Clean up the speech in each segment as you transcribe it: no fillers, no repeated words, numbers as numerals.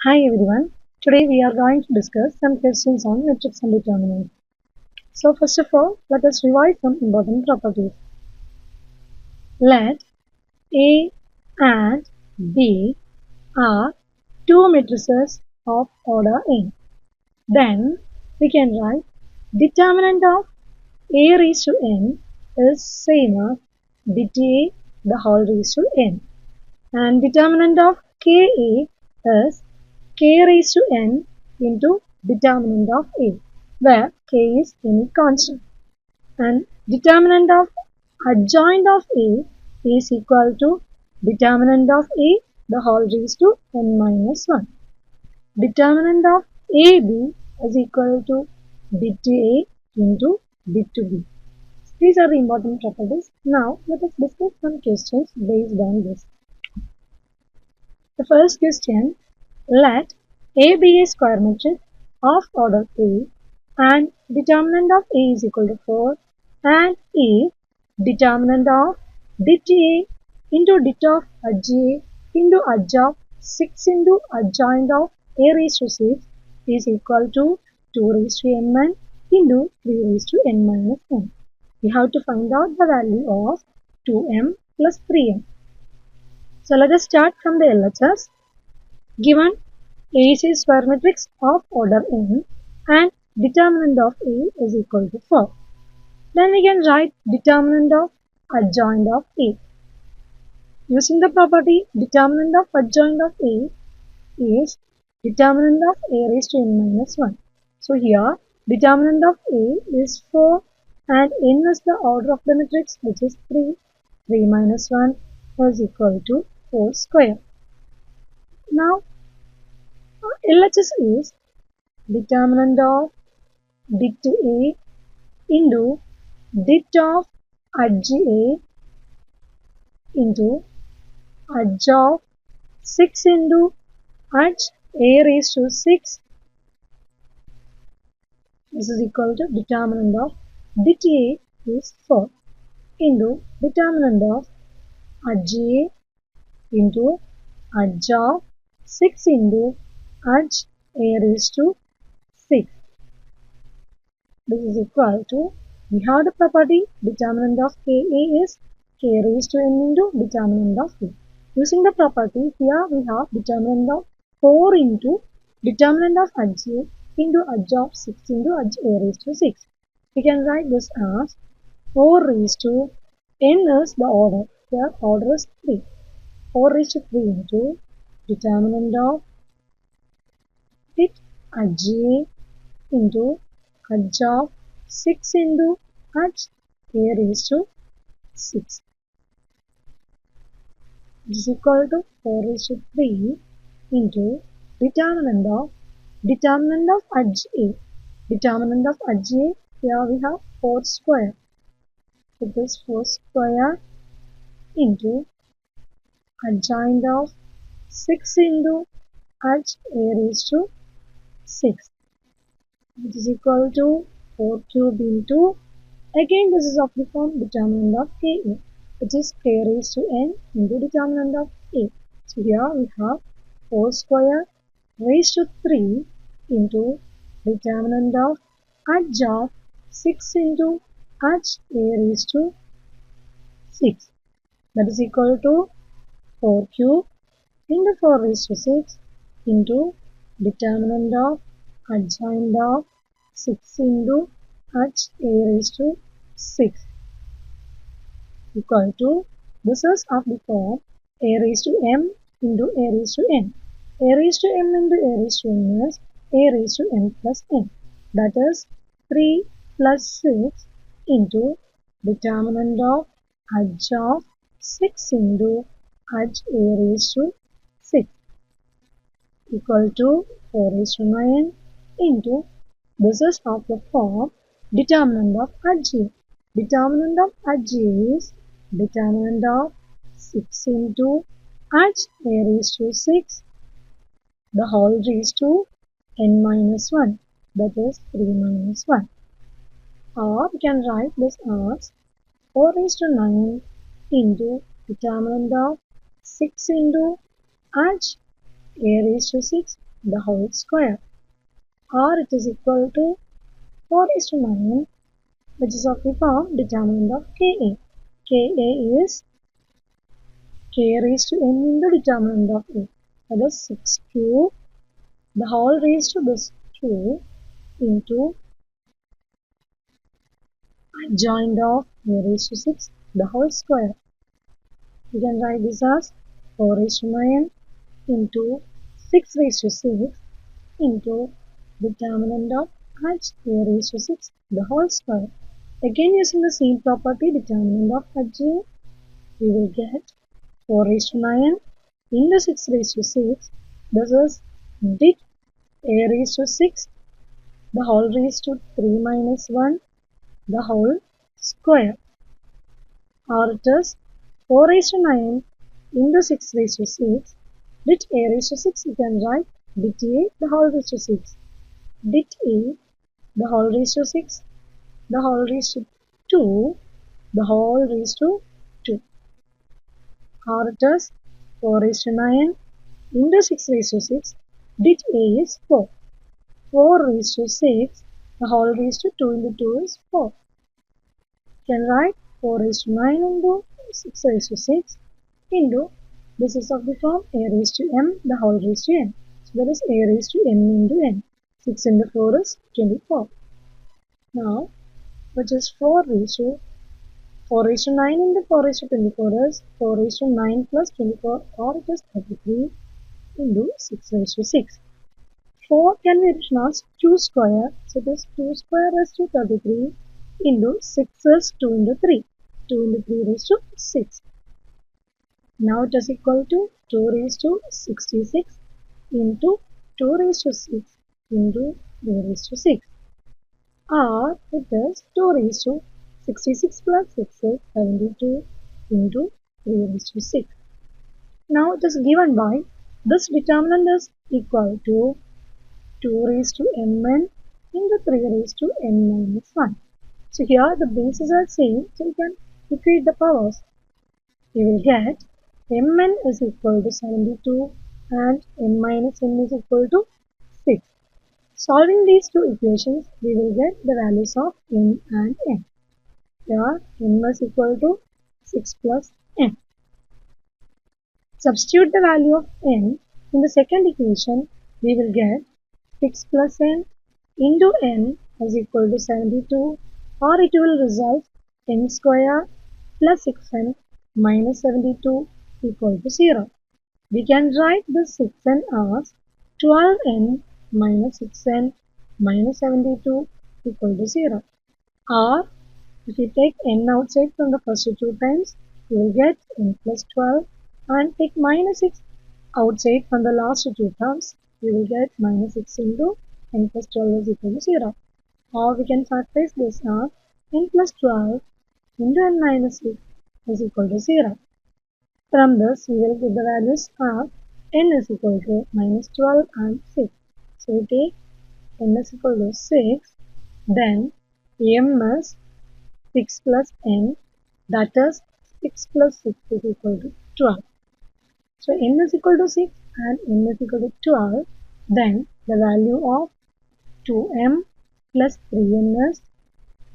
Hi everyone. Today we are going to discuss some questions on matrices and determinants. So first of all, let us revise some important properties. Let A and B are two matrices of order n. Then we can write determinant of A raised to n is same as det A the whole raised to n, and determinant of Ka is k raised to n into determinant of A, where k is any constant, and determinant of adjoint of A is equal to determinant of A the whole raised to n minus 1. Determinant of AB is equal to det A into det B. These are the important properties. Now let us discuss some questions based on this. The first question, let A be a square matrix of order 3 and determinant of A is equal to 4, and if determinant of det A into det of adj into adj of 6 into adjoint of A raised to 6 is equal to 2 raised to n into 3 raised to n minus n. We have to find out the value of 2m plus 3m. So let us start from the LHS. Given A is a square matrix of order n and determinant of A is equal to 4. Then we can write determinant of adjoint of A. Using the property determinant of adjoint of A is determinant of A raised to n minus 1. So here determinant of A is 4 and n is the order of the matrix, which is 3. 3 minus 1 is equal to 4 square. Now LHS is determinant of det A into det of adj A into adj of 6 into adj A raised to 6. This is equal to determinant of det A is 4 into determinant of adj A into adj of 6 into adj A raised to 6. This is equal to, we have the property determinant of Ka is k raised to n into determinant of A. Using the property, here we have determinant of 4 into determinant of adj into adj of 6 into adj A raised to 6. We can write this as 4 raised to n is the order. Here order is 3. 4 raised to 3 into determinant of det adj into adj of 6 into adj A raised to 6. This is equal to 4 raised to 3 into determinant of adj A. Determinant of adj A, here we have 4 square. So this 4 square into adjoint of 6 into adj A raised to 6. Which is equal to 4 cube into, again this is of the form determinant of Ka, which is k raised to n into determinant of A. So here we have 4 square raised to 3 into determinant of adj of 6 into adj A raised to 6. That is equal to 4 cube into 4 raised to 6 into determinant of adjoint of 6 into adj A raised to 6 equal to, this is of the form A raised to m into A raised to n. A raised to m into A raised to n is A raised to n plus n. That is 3 plus 6 into determinant of adj of 6 into adj A raised to 6 equal to 4 raised to 9 into, this is of the form determinant of adj. Determinant of adj is determinant of 6 into adj A raised to 6 the whole raised to n minus 1, that is 3 minus 1. Or we can write this as 4 raised to 9 into determinant of 6 into adj A raised to 6 the whole square, or it is equal to 4 is to 9, which is of the form determinant of Ka. Ka is k raised to n into determinant of A. That is 6 cube, the whole raised to this 2 into adjoint of A raised to 6, the whole square. We can write this as 4 raised to 9 into 6 raised to 6 into determinant of A raised to 6, the whole square. Again, using the same property, determinant of adjoint, we will get 4 raised to 9 into 6 raised to 6. This is det A raised to 6, the whole raised to 3 minus 1, the whole square. Or it is 4 raised to 9 into 6 raised to 6. Det A raised to 6, you can write det A, the whole raised to 6. Det A, the whole raised to 6, the whole raised to 2, the whole raised to 2. Or it is 4 raised to 9 into 6 raised to 6. Det A is 4. 4 raised to 6, the whole raised to 2 into 2 is 4. You can write 4 raised to 9 into 6 raised to 6 into, this is of the form A raised to m, the whole raised to n. So that is A raised to m into n. 6 into 4 is 24. Now, which is 4 raised to 9 into 4 raised to 24 is 4 raised to 9 plus 24, or it is 33 into 6 raised to 6. 4 can be written as 2 square, so this 2 square raised to 33 into 6 is 2 into 3. 2 into 3 raised to 6. Now it is equal to 2 raised to 66 into 2 raised to 6 into 3 raised to 6. Or it is 2 raised to 66 plus 6 is 72 into 3 raised to 6. Now it is given by this determinant is equal to 2 raised to mn into 3 raised to n minus 1. So here the bases are same, so we can equate the powers. We will get mn is equal to 72 and n minus n is equal to 6. Solving these two equations, we will get the values of n and n. Here n is equal to 6 plus n. Substitute the value of n in the second equation, we will get 6 plus n into n is equal to 72, or it will result n square plus 6n minus 72 equal to 0. We can write this 6n as 12n minus 6n minus 72 equal to 0. Or if we take n outside from the first two times, we will get n plus 12, and take minus 6 outside from the last two terms, we will get minus 6 into n plus 12 is equal to 0. Or we can factorize this as n plus 12 into n minus 6 is equal to 0. From this, we will get the values of n is equal to minus 12 and 6. So we take n is equal to 6, then m is 6 plus n, that is 6 plus 6 is equal to 12. So n is equal to 6 and n is equal to 12, then the value of 2m plus 3n is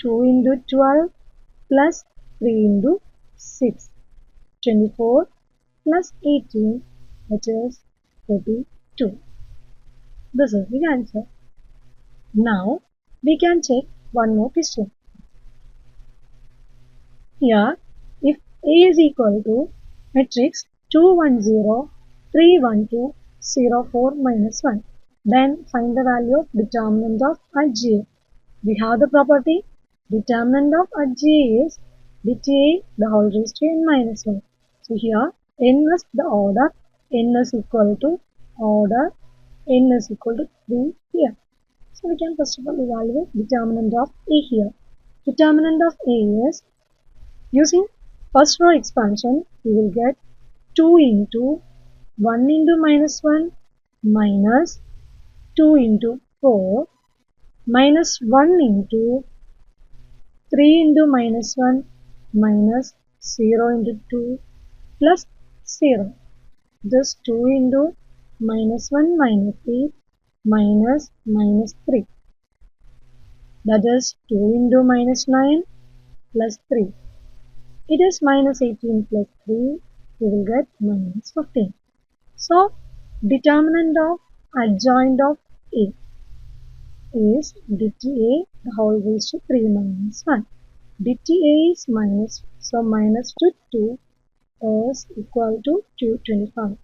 2 into 12 plus 3 into 6. 24 plus 18, which is 42. This is the answer. Now, we can check one more question. Here, if A is equal to matrix 2 1 0 3 1 2 0 4 minus 1, then find the value of determinant of adjoint. We have the property determinant of adjoint is det A the whole raised to n minus 1. So here n is the order, n is equal to order, n is equal to 3 here. So we can first of all evaluate determinant of A here. Determinant of A is, using first row expansion, we will get 2 into 1 into minus 1 minus 2 into 4 minus 1 into 3 into minus 1 minus 0 into 2 plus 0. This 2 into minus 1 minus 8 minus minus 3. That is 2 into minus 9 plus 3. It is minus 18 plus 3. We will get minus 15. So, determinant of adjoint of A is dta the whole raised to 3 minus 1. dta is minus, so minus to 2 is equal to 225.